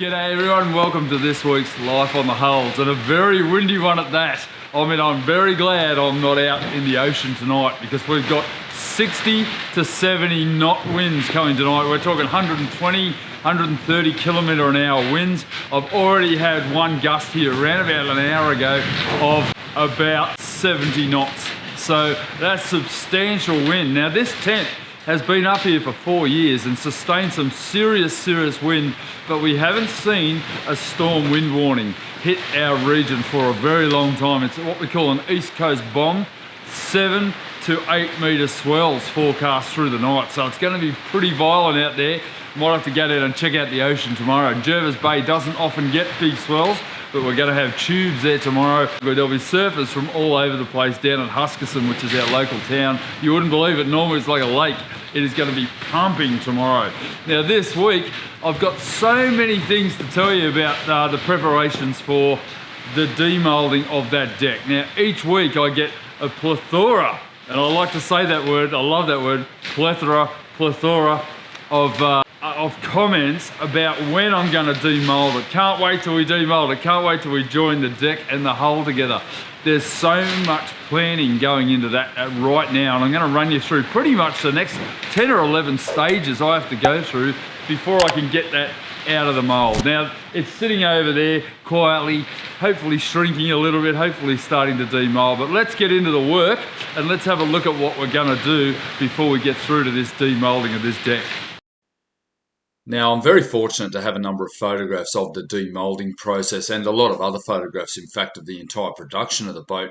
G'day everyone, welcome to this week's Life on the Hulls, and a very windy one at that. I mean, I'm very glad I'm not out in the ocean tonight because we've got 60 to 70 knot winds coming tonight. We're talking 120, 130 kilometre an hour winds. I've already had one gust here around about an hour ago of about 70 knots. So that's substantial wind. Now this tent has been up here for 4 years and sustained some serious wind, but we haven't seen a storm wind warning hit our region for a very long time. It's what we call an East Coast bomb. 7 to 8 metre swells forecast through the night, so it's going to be pretty violent out there. Might have to go down and check out the ocean tomorrow. Jervis Bay doesn't often get big swells, but we're going to have tubes there tomorrow. There'll be surfers from all over the place down at Huskisson, which is our local town. You wouldn't believe it, normally it's like a lake. It is going to be pumping tomorrow. Now this week, I've got so many things to tell you about the preparations for the demoulding of that deck. Now each week I get a plethora, and I like to say that word, I love that word, plethora of comments about when I'm going to demould it. Can't wait till we demould it, can't wait till we join the deck and the hull together. There's so much planning going into that right now, and I'm going to run you through pretty much the next 10 or 11 stages I have to go through before I can get that out of the mould. Now it's sitting over there quietly, hopefully shrinking a little bit, hopefully starting to demould, but let's get into the work and let's have a look at what we're going to do before we get through to this demoulding of this deck. Now, I'm very fortunate to have a number of photographs of the demoulding process and a lot of other photographs, in fact, of the entire production of the boat.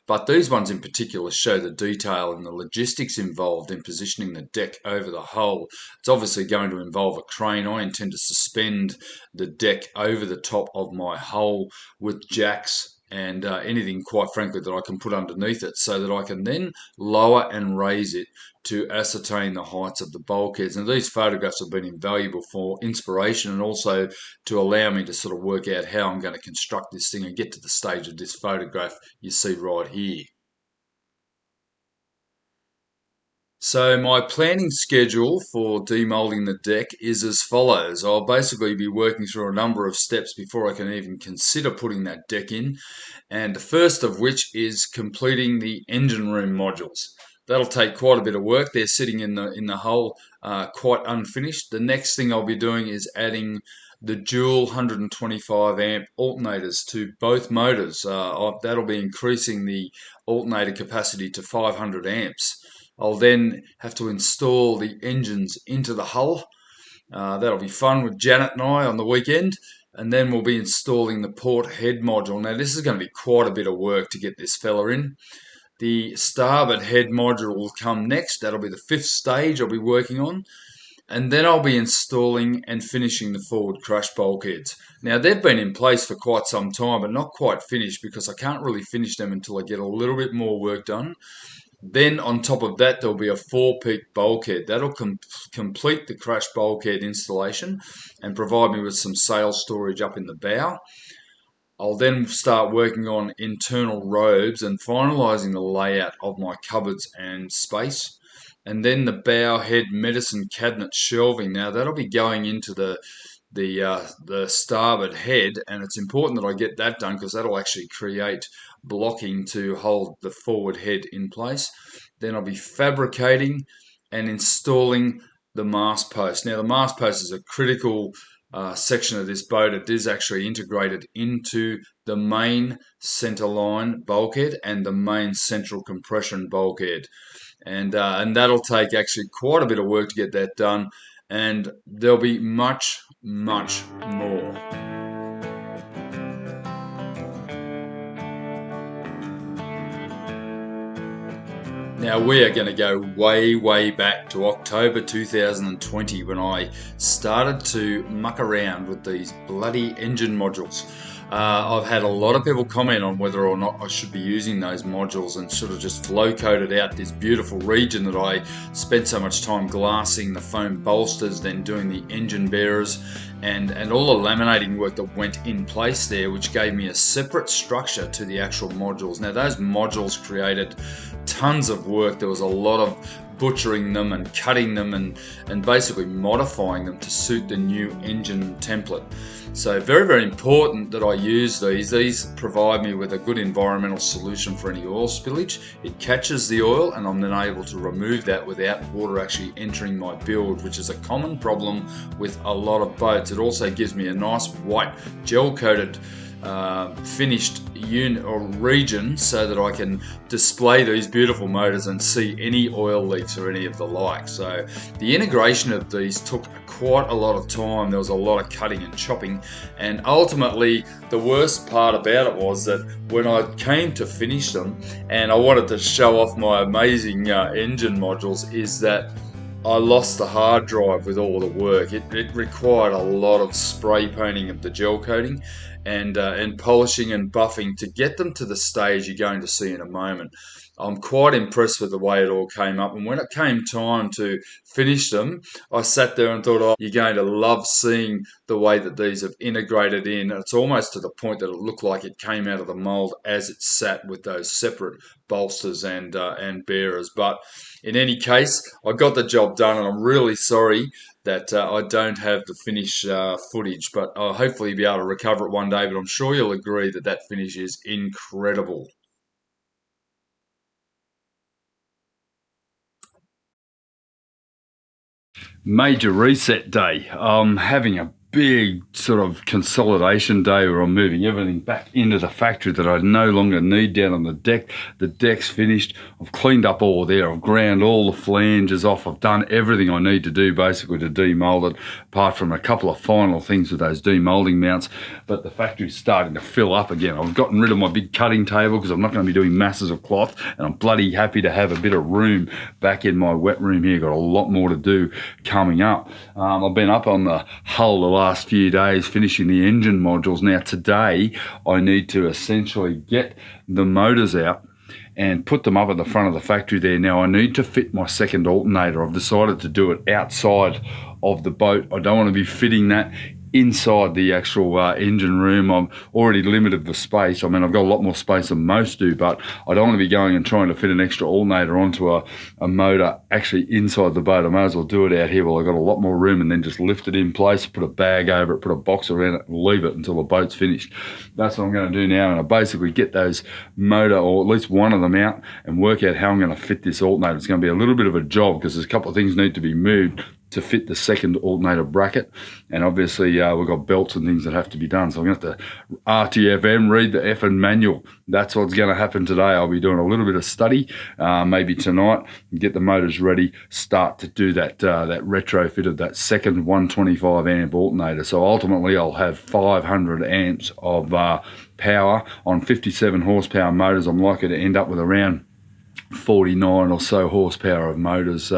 But these ones in particular show the detail and the logistics involved in positioning the deck over the hull. It's obviously going to involve a crane. I intend to suspend the deck over the top of my hull with jacks and anything, quite frankly, that I can put underneath it so that I can then lower and raise it to ascertain the heights of the bulkheads. And these photographs have been invaluable for inspiration and also to allow me to sort of work out how I'm going to construct this thing and get to the stage of this photograph you see right here. So my planning schedule for demoulding the deck is as follows. I'll basically be working through a number of steps before I can even consider putting that deck in, and the first of which is completing the engine room modules. That'll take quite a bit of work. They're sitting in the hull quite unfinished. The next thing I'll be doing is adding the dual 125 amp alternators to both motors. That'll be increasing the alternator capacity to 500 amps. I'll then have to install the engines into the hull. That'll be fun with Janet and I on the weekend. And then we'll be installing the port head module. Now this is going to be quite a bit of work to get this fella in. The starboard head module will come next. That'll be the 5th stage I'll be working on. And then I'll be installing and finishing the forward crush bulkheads. Now they've been in place for quite some time, but not quite finished because I can't really finish them until I get a little bit more work done. Then on top of that, there'll be a 4-peak bulkhead. That'll complete the crush bulkhead installation and provide me with some sail storage up in the bow. I'll then start working on internal robes and finalising the layout of my cupboards and space. And then the bow head medicine cabinet shelving. Now that'll be going into the starboard head, and it's important that I get that done because that'll actually create blocking to hold the forward head in place. Then I'll be fabricating and installing the mast post. Now the mast post is a critical section of this boat. It is actually integrated into the main centerline bulkhead and the main central compression bulkhead, and that'll take actually quite a bit of work to get that done, and there'll be much more. Now we are going to go way back to October 2020 when I started to muck around with these bloody engine modules. I've had a lot of people comment on whether or not I should be using those modules and sort of just flow coated out this beautiful region that I spent so much time glassing the foam bolsters, then doing the engine bearers and all the laminating work that went in place there, which gave me a separate structure to the actual modules. Now those modules created tons of work. There was a lot of butchering them and cutting them and basically modifying them to suit the new engine template. So very, very important that I use these. These provide me with a good environmental solution for any oil spillage. It catches the oil and I'm then able to remove that without water actually entering my build, which is a common problem with a lot of boats. It also gives me a nice white gel coated finished unit or region so that I can display these beautiful motors and see any oil leaks or any of the like. So the integration of these took quite a lot of time. There was a lot of cutting and chopping, and ultimately the worst part about it was that when I came to finish them and I wanted to show off my amazing engine modules, is that I lost the hard drive with all the work. It required a lot of spray painting of the gel coating and polishing and buffing to get them to the stage you're going to see in a moment. I'm quite impressed with the way it all came up, and when it came time to finish them, I sat there and thought, oh, you're going to love seeing the way that these have integrated in. It's almost to the point that it looked like it came out of the mold as it sat with those separate bolsters and bearers. But in any case, I got the job done, and I'm really sorry that I don't have the finish footage, but I'll hopefully be able to recover it one day. But I'm sure you'll agree that that finish is incredible. Major reset day. I'm having a big sort of consolidation day where I'm moving everything back into the factory that I no longer need down on the deck. The deck's finished. I've cleaned up all there. I've ground all the flanges off. I've done everything I need to do basically to demold it, apart from a couple of final things with those demolding mounts. But the factory's starting to fill up again. I've gotten rid of my big cutting table because I'm not going to be doing masses of cloth, and I'm bloody happy to have a bit of room back in my wet room here. Got a lot more to do coming up. I've been up on the hull the last few days finishing the engine modules. Now today I need to essentially get the motors out and put them up at the front of the factory there. Now I need to fit my second alternator. I've decided to do it outside of the boat. I don't want to be fitting that inside the actual engine room. I'm already limited for space. I mean, I've got a lot more space than most do, but I don't want to be going and trying to fit an extra alternator onto a motor actually inside the boat. I may as well do it out here while I've got a lot more room and then just lift it in place, put a bag over it, put a box around it, and leave it until the boat's finished. That's what I'm going to do now, and I basically get those motor, or at least one of them, out and work out how I'm going to fit this alternator. It's going to be a little bit of a job because there's a couple of things need to be moved to fit the second alternator bracket, and obviously we've got belts and things that have to be done, so I'm going to have to RTFM, read the effing manual. That's what's going to happen today. I'll be doing a little bit of study maybe tonight, get the motors ready, start to do that retrofit of that second 125 amp alternator. So ultimately I'll have 500 amps of power on 57 horsepower motors. I'm likely to end up with around 49 or so horsepower of motors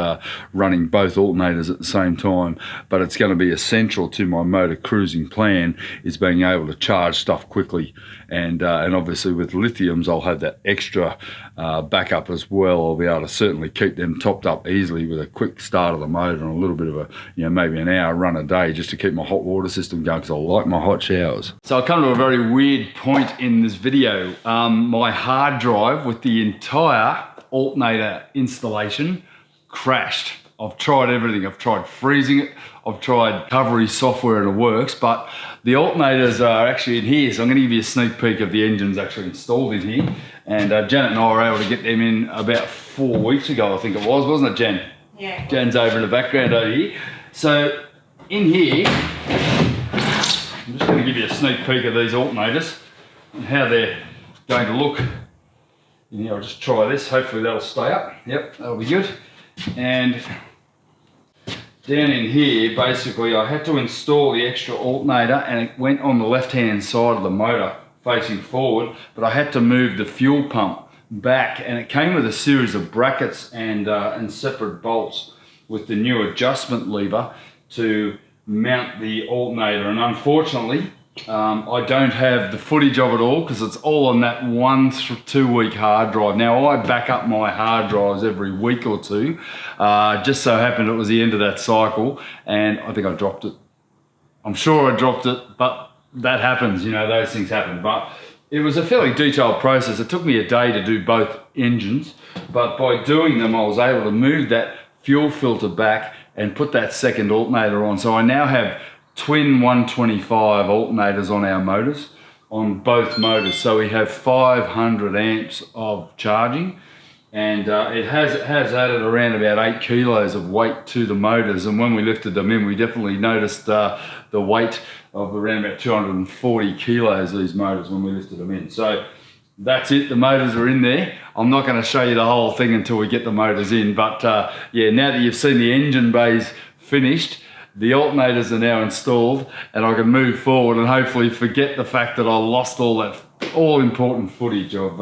running both alternators at the same time. But it's going to be essential to my motor cruising plan is being able to charge stuff quickly, and obviously with lithiums I'll have that extra backup as well. I'll be able to certainly keep them topped up easily with a quick start of the motor and a little bit of a, maybe an hour run a day just to keep my hot water system going, because I like my hot showers. So I've come to a very weird point in this video. My hard drive with the entire alternator installation crashed. I've tried everything. I've tried freezing it, I've tried recovery software, and it works, but the alternators are actually in here, so I'm going to give you a sneak peek of the engines actually installed in here. And Janet and I were able to get them in about 4 weeks ago, I think it was, wasn't it, Jen? Yeah. Jen's over in the background over here. So in here, I'm just going to give you a sneak peek of these alternators and how they're going to look. I'll just try this, hopefully that'll stay up. Yep, that'll be good. And down in here, basically I had to install the extra alternator, and it went on the left hand side of the motor facing forward, but I had to move the fuel pump back, and it came with a series of brackets and separate bolts with the new adjustment lever to mount the alternator. And unfortunately I don't have the footage of it all because it's all on that 1 to 2 week hard drive. Now I back up my hard drives every week or two. Just so happened it was the end of that cycle, and I think I dropped it. I'm sure I dropped it, but that happens, those things happen. But It was a fairly detailed process. It took me a day to do both engines, but by doing them, I was able to move that fuel filter back and put that second alternator on. So I now have twin 125 alternators on our motors, on both motors. So we have 500 amps of charging, and it has added around about 8 kilos of weight to the motors. And when we lifted them in, we definitely noticed the weight of around about 240 kilos, these motors, when we lifted them in. So that's it, the motors are in there. I'm not going to show you the whole thing until we get the motors in, but yeah, now that you've seen the engine bays finished, the alternators are now installed, and I can move forward and hopefully forget the fact that I lost all that all-important footage of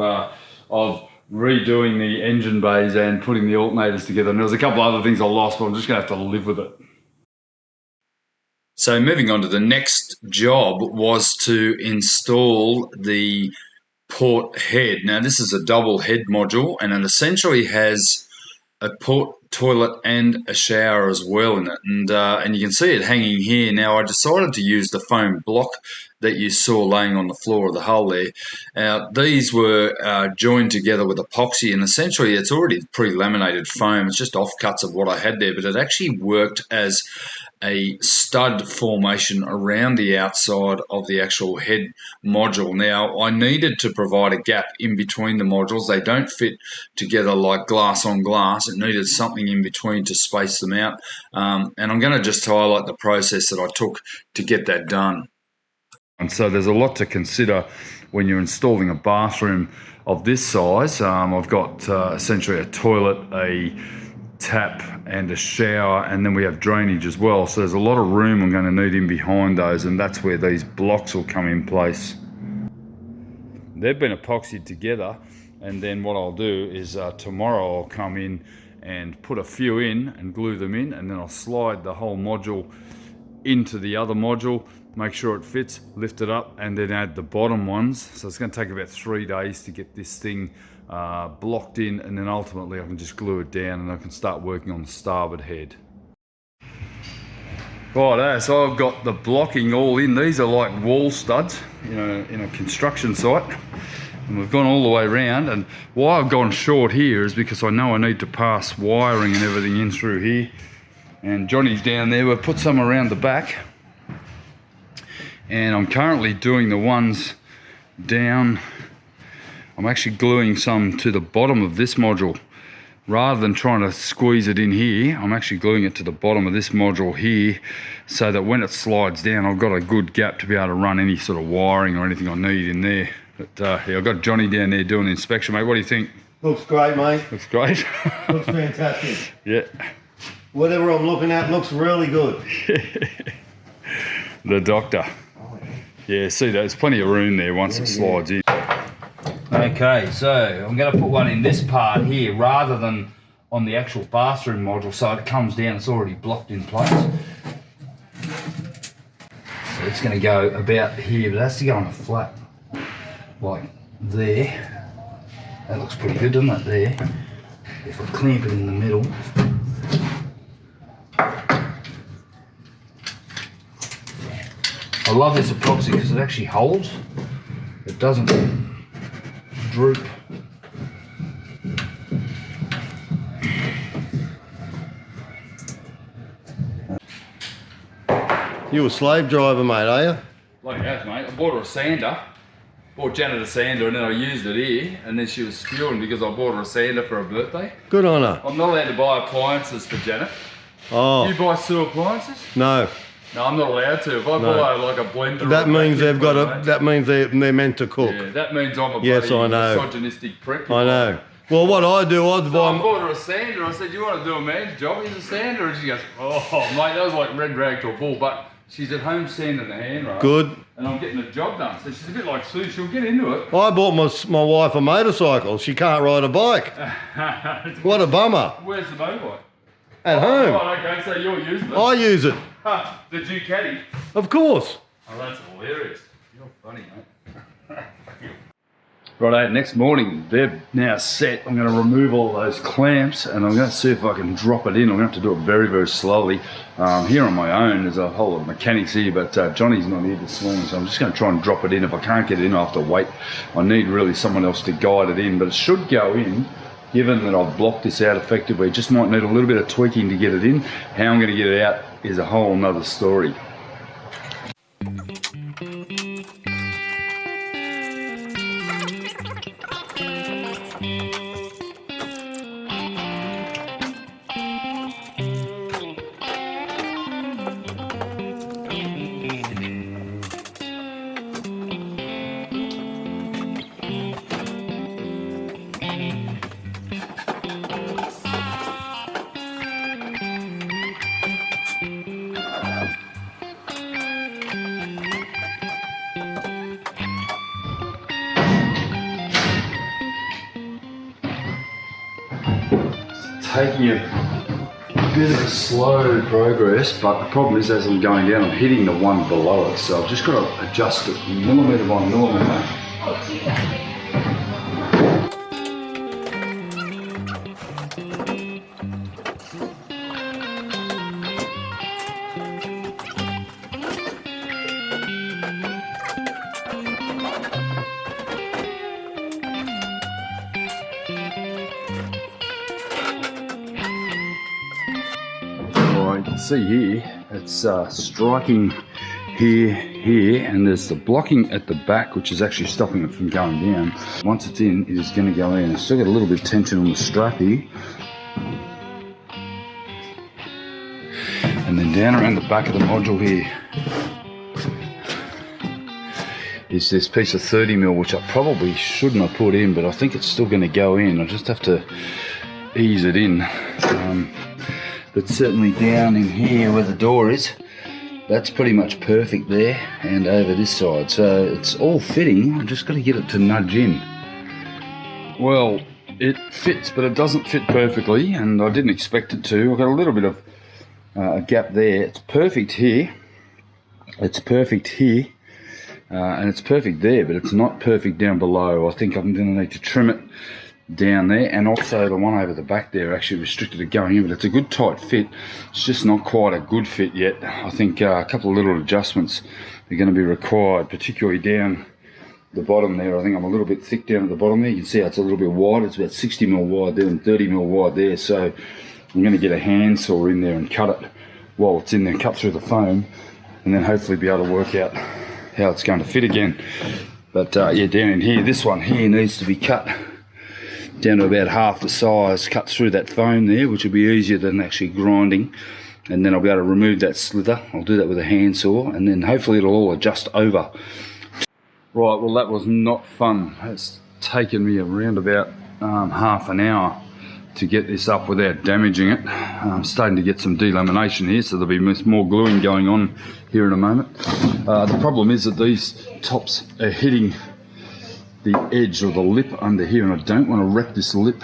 redoing the engine bays and putting the alternators together. And there was a couple of other things I lost, but I'm just going to have to live with it. So moving on to the next job was to install the port head. Now this is a double head module, and it essentially has a port toilet and a shower as well in it, and you can see it hanging here. Now I decided to use the foam block that you saw laying on the floor of the hull there. These were joined together with epoxy, and essentially it's already pre-laminated foam. It's just offcuts of what I had there, but it actually worked as a stud formation around the outside of the actual head module. Now, I needed to provide a gap in between the modules. They don't fit together like glass on glass. It needed something in between to space them out. And I'm going to just highlight the process that I took to get that done. And so there's a lot to consider when you're installing a bathroom of this size. I've got essentially a toilet, a tap and a shower, and then we have drainage as well. So there's a lot of room I'm going to need in behind those, and that's where these blocks will come in place. They've been epoxied together, and then what I'll do is tomorrow I'll come in and put a few in and glue them in, and then I'll slide the whole module into the other module, make sure it fits, lift it up, and then add the bottom ones. So it's going to take about 3 days to get this thing blocked in, and then ultimately I can just glue it down and I can start working on the starboard head. Right, so I've got the blocking all in. These are like wall studs, you know, in a construction site, and we've gone all the way around. And why I've gone short here is because I know I need to pass wiring and everything in through here. And Johnny's down there. We've put some around the back, and I'm currently doing the ones down. I'm actually gluing some to the bottom of this module. Rather than trying to squeeze it in here, I'm actually gluing it to the bottom of this module here, so that when it slides down, I've got a good gap to be able to run any sort of wiring or anything I need in there. But yeah, I've got Johnny down there doing the inspection, mate. What do you think? Looks great, mate. Looks great. Looks fantastic. Yeah. Whatever I'm looking at looks really good. The doctor. Yeah, see, there's plenty of room there once it slides in. Okay, so I'm going to put one in this part here rather than on the actual bathroom module, so it comes down, it's already blocked in place. So it's going to go about here, but it has to go on a flat, like there. That looks pretty good, doesn't it, there? If I clamp it in the middle. I love this epoxy because it actually holds. It doesn't droop. You a slave driver, mate, are you? Bloody has, mate. I bought her a sander. Bought Janet a sander, and then I used it here, and then she was spewing because I bought her a sander for her birthday. Good on her. I'm not allowed to buy appliances for Janet. Oh. Do you buy sewer appliances? No. No, I'm not allowed to. If I buy like a blender, That means they've got a. That means they're meant to cook. Yeah, that means I'm a Yes, bloody I know. misogynistic prick. I know. Well, what I do, I So I buy. bought her a sander. I said, "You want to do a man's job? He's a sander." And she goes, "Oh, mate, that was like red rag to a bull." But she's at home sanding the handrail. Good. And I'm getting the job done. So she's a bit like Sue. She'll get into it. I bought my wife a motorcycle. She can't ride a bike. What a bummer. Where's the motorbike? At home. Right, okay, so you're using it. I use it. Ha, the Ducati. Of course. Oh, that's hilarious. You're funny, mate. Righto, next morning, they're now set. I'm going to remove all those clamps and I'm going to see if I can drop it in. I'm going to have to do it very, very slowly. Here on my own, there's a whole lot of mechanics here, but Johnny's not here this morning, so I'm just going to try and drop it in. If I can't get it in, I have to wait. I need really someone else to guide it in, but it should go in. Given that I've blocked this out effectively, just might need a little bit of tweaking to get it in. How I'm going to get it out is a whole nother story. Taking a bit of a slow progress, but the problem is as I'm going down, I'm hitting the one below it, so I've just got to adjust it millimetre by millimetre. You can see here, it's striking here, and there's the blocking at the back, which is actually stopping it from going down. Once it's in, it is going to go in. It's still got a little bit of tension on the strap here. And then down around the back of the module here is this piece of 30mm, which I probably shouldn't have put in, but I think it's still going to go in. I just have to ease it in. But certainly down in here where the door is, that's pretty much perfect there, and over this side. So it's all fitting, I've just got to get it to nudge in. Well, it fits, but it doesn't fit perfectly, and I didn't expect it to. I've got a little bit of a gap there. It's perfect here, it's perfect here, and it's perfect there, but it's not perfect down below. I think I'm going to need to trim it down there, and also the one over the back there actually restricted it going in, but it's a good tight fit. It's just not quite a good fit yet. I think a couple of little adjustments are going to be required, particularly down the bottom there. I think I'm a little bit thick down at the bottom there. You can see it's a little bit wide. It's about 60mm wide there and 30mm wide there, so I'm going to get a handsaw in there and cut it while it's in there, cut through the foam, and then hopefully be able to work out how it's going to fit again. But yeah, down in here, this one here needs to be cut down to about half the size, cut through that foam there, which will be easier than actually grinding, and then I'll be able to remove that slither. I'll do that with a handsaw, and then hopefully it'll all adjust over. Right, well that was not fun. It's taken me around about half an hour to get this up without damaging it. I'm starting to get some delamination here, so there'll be more gluing going on here in a moment. The problem is that these tops are hitting the edge or the lip under here, and I don't want to wreck this lip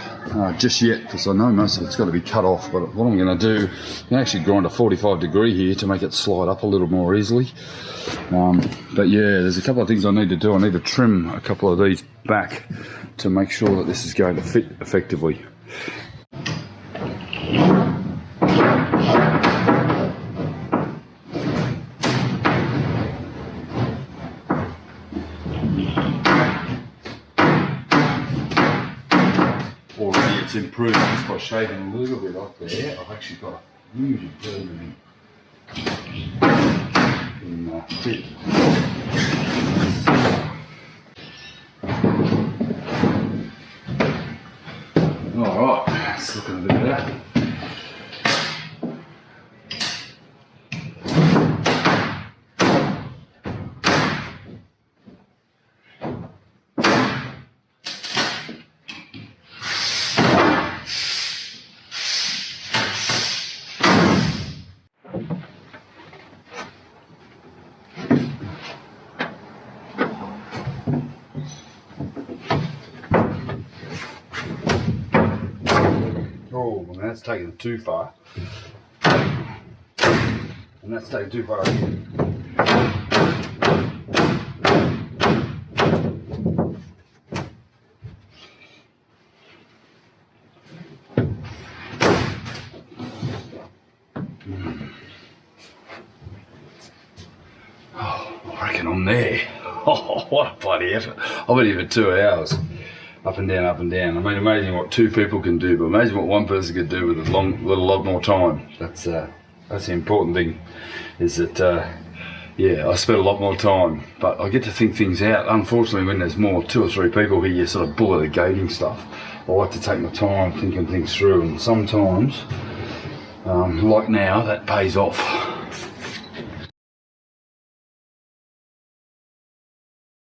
just yet, because I know most of it's got to be cut off. But what I'm going to do, I can actually grind a 45 degree here to make it slide up a little more easily. But yeah, there's a couple of things I need to do. I need to trim a couple of these back to make sure that this is going to fit effectively. Already it's improved just by shaving a little bit off there. I've actually got a huge improvement in fit. Alright, it's looking a bit better. Oh, and that's taking it too far. And that's taking too far again. reckon I'm there. Oh, what a bloody effort. I've been here for 2 hours. Up and down, up and down. I mean, amazing what 2 people can do, but imagine what 1 person could do with a lot more time. That's the important thing, is that, yeah, I spend a lot more time, but I get to think things out. Unfortunately, when there's more, 2 or 3 people here, you sort of bullet the gating stuff. I like to take my time thinking things through, and sometimes, like now, that pays off.